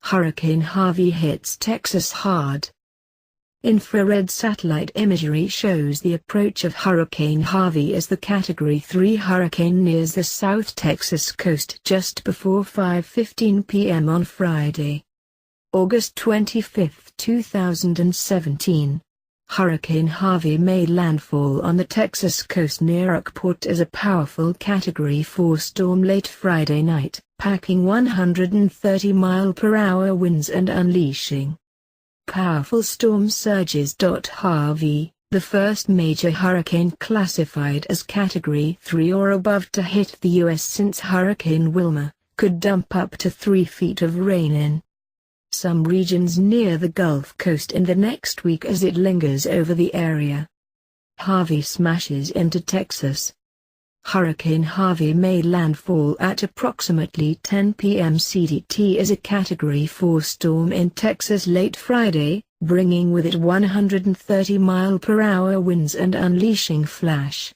Hurricane Harvey hits Texas hard. Infrared satellite imagery shows the approach of Hurricane Harvey as the Category 3 hurricane nears the South Texas coast just before 5:15 p.m. on Friday, August 25, 2017. Hurricane Harvey made landfall on the Texas coast near Rockport as a powerful Category 4 storm late Friday night, packing 130-mile-per-hour winds and unleashing powerful storm surges.Harvey, the first major hurricane classified as Category 3 or above to hit the U.S. since Hurricane Wilma, could dump up to 3 feet of rain in some regions near the Gulf Coast in the next week as it lingers over the area. Harvey smashes into Texas. Hurricane Harvey made landfall at approximately 10 p.m. CDT as a Category 4 storm in Texas late Friday, bringing with it 130-mile-per-hour winds and unleashing flash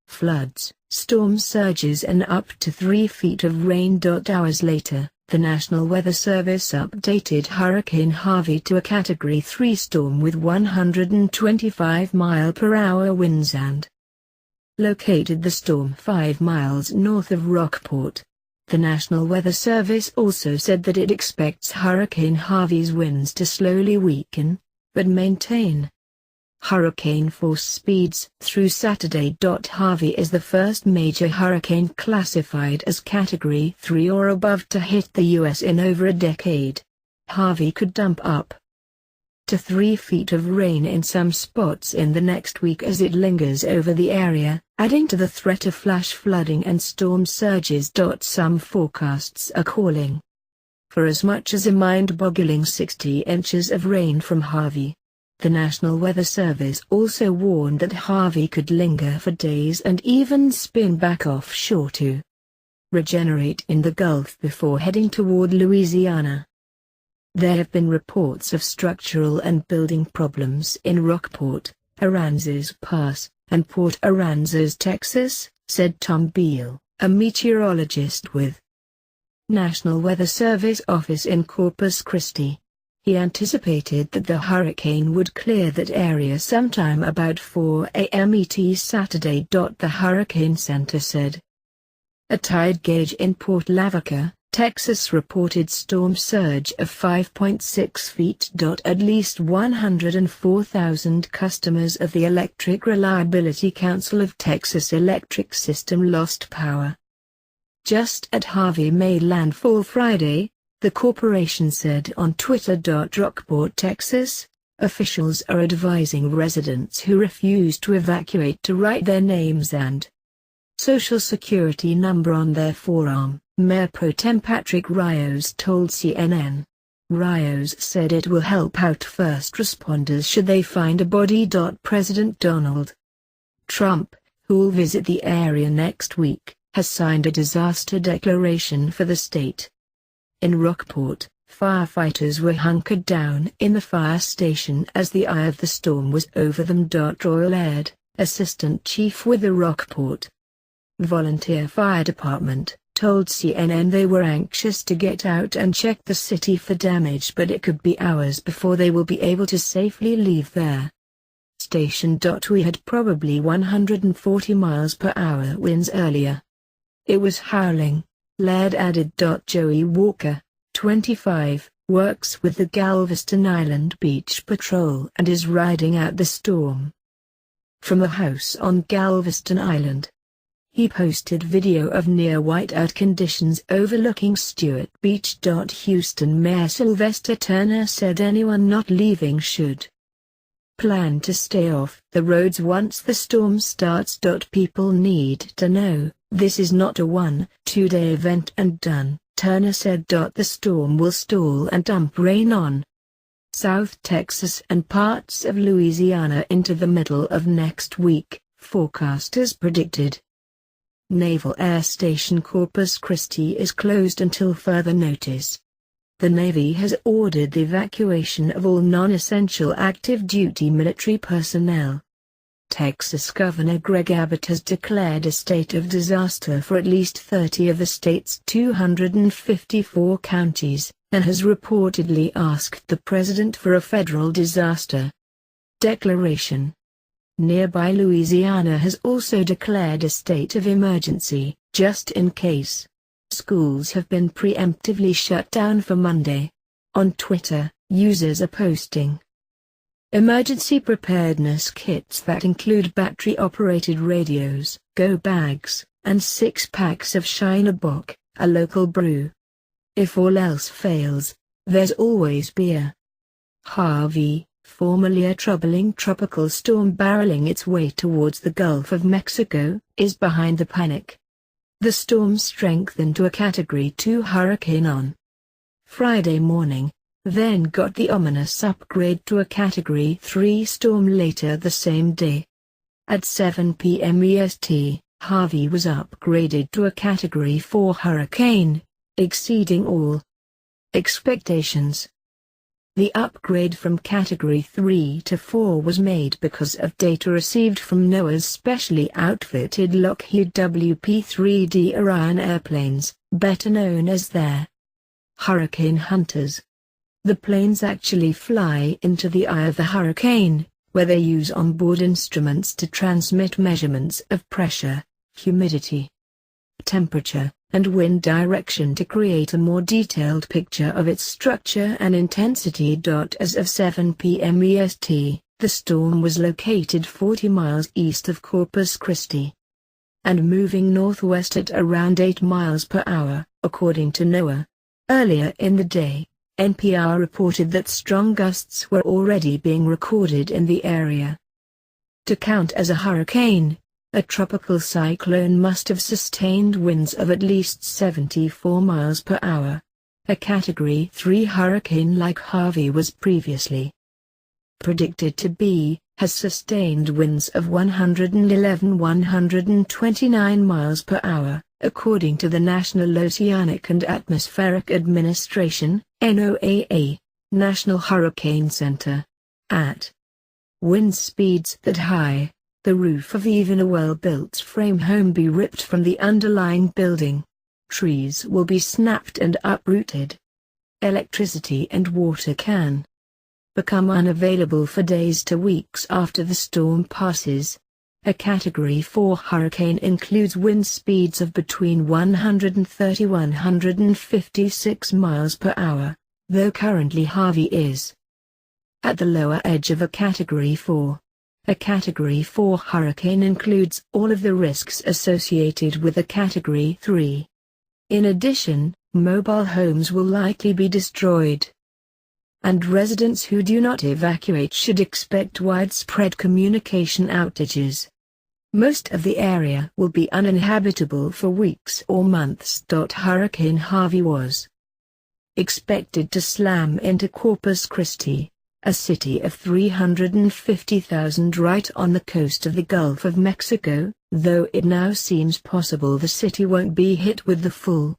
floods, storm surges and up to 3 feet of rain. Hours later, the National Weather Service updated Hurricane Harvey to a Category 3 storm with 125-mile-per-hour winds and located the storm 5 miles north of Rockport. The National Weather Service also said that it expects Hurricane Harvey's winds to slowly weaken, but maintain hurricane force speeds through Saturday. Harvey is the first major hurricane classified as Category 3 or above to hit the U.S. in over a decade. Harvey could dump up to 3 feet of rain in some spots in the next week as it lingers over the area, adding to the threat of flash flooding and storm surges. Some forecasts are calling for as much as a mind-boggling 60 inches of rain from Harvey. The National Weather Service also warned that Harvey could linger for days and even spin back offshore to regenerate in the Gulf before heading toward Louisiana. There have been reports of structural and building problems in Rockport, Aransas Pass, and Port Aransas, Texas, said Tom Beal, a meteorologist with National Weather Service office in Corpus Christi. He anticipated that the hurricane would clear that area sometime about 4 a.m. ET Saturday. The Hurricane Center said. A tide gauge in Port Lavaca, Texas reported storm surge of 5.6 feet. At least 104,000 customers of the Electric Reliability Council of Texas electric system lost power just as Harvey made landfall Friday, the corporation said on Twitter. Rockport, Texas, officials are advising residents who refuse to evacuate to write their names and Social Security number on their forearm, Mayor Pro Tem Patrick Rios told CNN. Rios said it will help out first responders should they find a body. President Donald Trump, who will visit the area next week, has signed a disaster declaration for the state. In Rockport, firefighters were hunkered down in the fire station as the eye of the storm was over them. Royal Aid, assistant chief with the Rockport Volunteer Fire Department, told CNN they were anxious to get out and check the city for damage, but it could be hours before they will be able to safely leave their station. We had probably 140 miles per hour winds earlier. It was howling, Laird added. Joey Walker, 25, works with the Galveston Island Beach Patrol and is riding out the storm from a house on Galveston Island. He posted video of near whiteout conditions overlooking Stewart Beach. Houston Mayor Sylvester Turner said anyone not leaving should plan to stay off the roads once the storm starts. People need to know, this is not a 1-2 day event and done, Turner said. The storm will stall and dump rain on South Texas and parts of Louisiana into the middle of next week, forecasters predicted. Naval Air Station Corpus Christi is closed until further notice. The Navy has ordered the evacuation of all non-essential active duty military personnel. Texas Governor Greg Abbott has declared a state of disaster for at least 30 of the state's 254 counties, and has reportedly asked the president for a federal disaster declaration. Nearby Louisiana has also declared a state of emergency, just in case. Schools have been preemptively shut down for Monday. On Twitter, users are posting emergency preparedness kits that include battery-operated radios, go bags, and 6 packs of Shiner Bock, a local brew. If all else fails, there's always beer. Harvey, formerly a troubling tropical storm barreling its way towards the Gulf of Mexico, is behind the panic. The storm strengthened to a Category 2 hurricane on Friday morning, then got the ominous upgrade to a Category 3 storm later the same day. At 7 p.m. EST, Harvey was upgraded to a Category 4 hurricane, exceeding all expectations. The upgrade from Category 3 to 4 was made because of data received from NOAA's specially outfitted Lockheed WP-3D Orion airplanes, better known as their hurricane hunters. The planes actually fly into the eye of the hurricane, where they use onboard instruments to transmit measurements of pressure, humidity, temperature, and wind direction to create a more detailed picture of its structure and intensity. As of 7 p.m. EST, the storm was located 40 miles east of Corpus Christi and moving northwest at around 8 miles per hour, according to NOAA. Earlier in the day, NPR reported that strong gusts were already being recorded in the area. To count as a hurricane, a tropical cyclone must have sustained winds of at least 74 miles per hour. A Category 3 hurricane like Harvey was previously predicted to be, has sustained winds of 111–129 miles per hour, according to the National Oceanic and Atmospheric Administration, NOAA, National Hurricane Center. At wind speeds that high, the roof of even a well-built frame home be ripped from the underlying building. Trees will be snapped and uprooted. Electricity and water can become unavailable for days to weeks after the storm passes. A Category 4 hurricane includes wind speeds of between 130–156 miles per hour, though currently Harvey is at the lower edge of a Category 4. A Category 4 hurricane includes all of the risks associated with a Category 3. In addition, mobile homes will likely be destroyed, and residents who do not evacuate should expect widespread communication outages. Most of the area will be uninhabitable for weeks or months. Hurricane Harvey was expected to slam into Corpus Christi, a city of 350,000 right on the coast of the Gulf of Mexico, though it now seems possible the city won't be hit with the full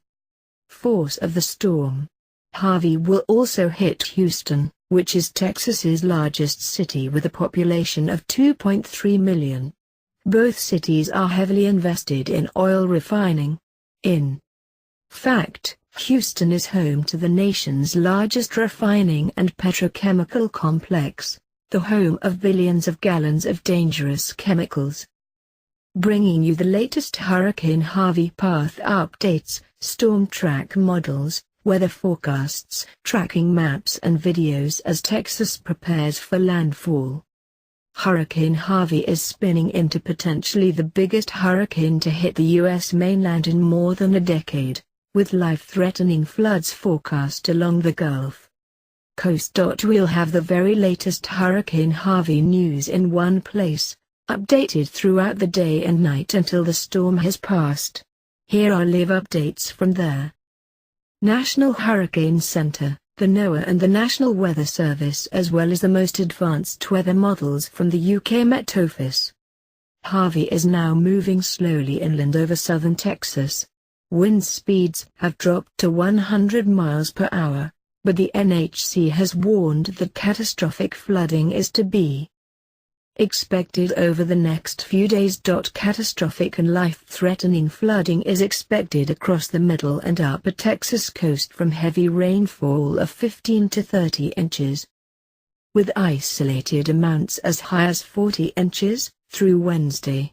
force of the storm. Harvey will also hit Houston, which is Texas's largest city with a population of 2.3 million. Both cities are heavily invested in oil refining. In fact, Houston is home to the nation's largest refining and petrochemical complex, the home of billions of gallons of dangerous chemicals. Bringing you the latest Hurricane Harvey path updates, storm track models, weather forecasts, tracking maps and videos as Texas prepares for landfall. Hurricane Harvey is spinning into potentially the biggest hurricane to hit the U.S. mainland in more than a decade, with life-threatening floods forecast along the Gulf Coast. We'll have the very latest Hurricane Harvey news in one place, updated throughout the day and night until the storm has passed. Here are live updates from there. National Hurricane Center, the NOAA and the National Weather Service, as well as the most advanced weather models from the UK Met Office. Harvey is now moving slowly inland over southern Texas. Wind speeds have dropped to 100 miles per hour, but the NHC has warned that catastrophic flooding is to be expected over the next few days. Catastrophic and life-threatening flooding is expected across the middle and upper Texas coast from heavy rainfall of 15 to 30 inches, with isolated amounts as high as 40 inches, through Wednesday.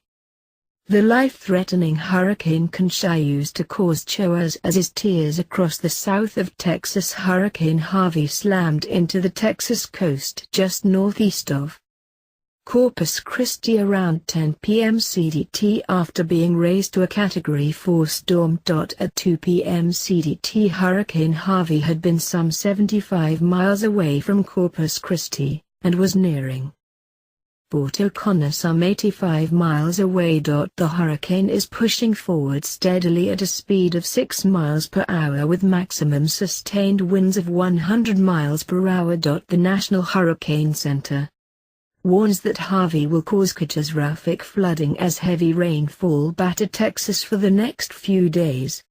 The life-threatening hurricane continues to cause showers as it tears across the south of Texas. Hurricane Harvey slammed into the Texas coast just northeast of Corpus Christi around 10 p.m. CDT after being raised to a Category 4 storm. At 2 p.m. CDT, Hurricane Harvey had been some 75 miles away from Corpus Christi, and was nearing Fort O'Connor some 85 miles away. The hurricane is pushing forward steadily at a speed of 6 miles per hour with maximum sustained winds of 100 miles per hour. The National Hurricane Center warns that Harvey will cause catastrophic flooding as heavy rainfall battered Texas for the next few days.